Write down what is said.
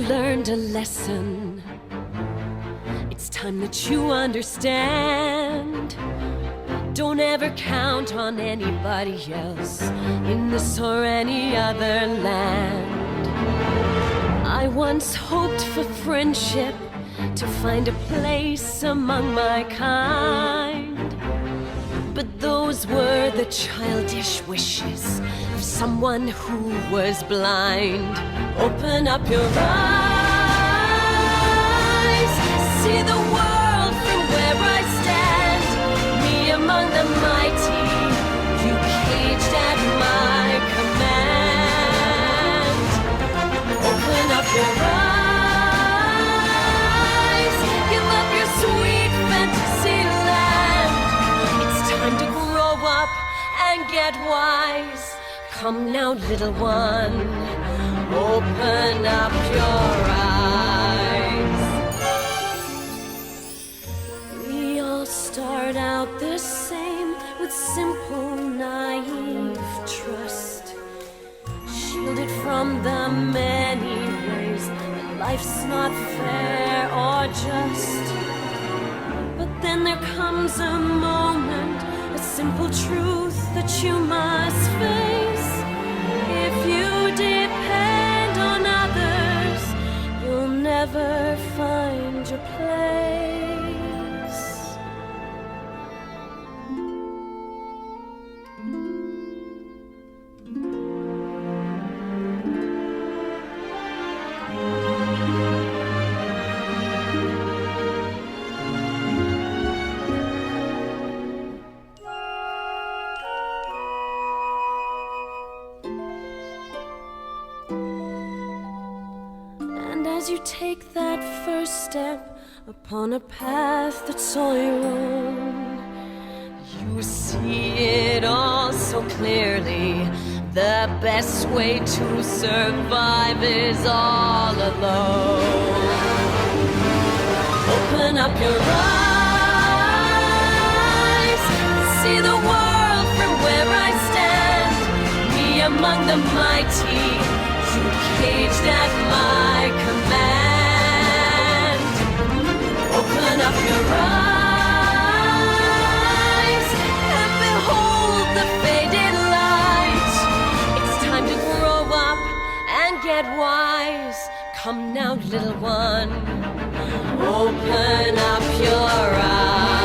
learned a lesson. It's time that you understand. Don't ever count on anybody else in this or any other land. I once hoped for friendship, to find a place among my kind. But those were the childish wishes of someone who was blind. Open up your eyes, see the world from where I stand. Me among the mighty, you caged at my command. Open up your eyes, give up your sweet fantasy land. It's time to grow up and get wise. Come now, little one, open up your eyes. We all start out the same, with simple, naive trust, shielded from the many ways that life's not fair or just. But then there comes a moment, a simple truth that you must face. If you depend on others, you'll never find your place. As you take that first step upon a path that's all your own, you see it all so clearly. The best way to survive is all alone. Open up your eyes, see the world from where I stand. Me among the mighty, you caged at my command. Open up your eyes and behold the faded light. It's time to grow up and get wise. Come now, little one, open up your eyes.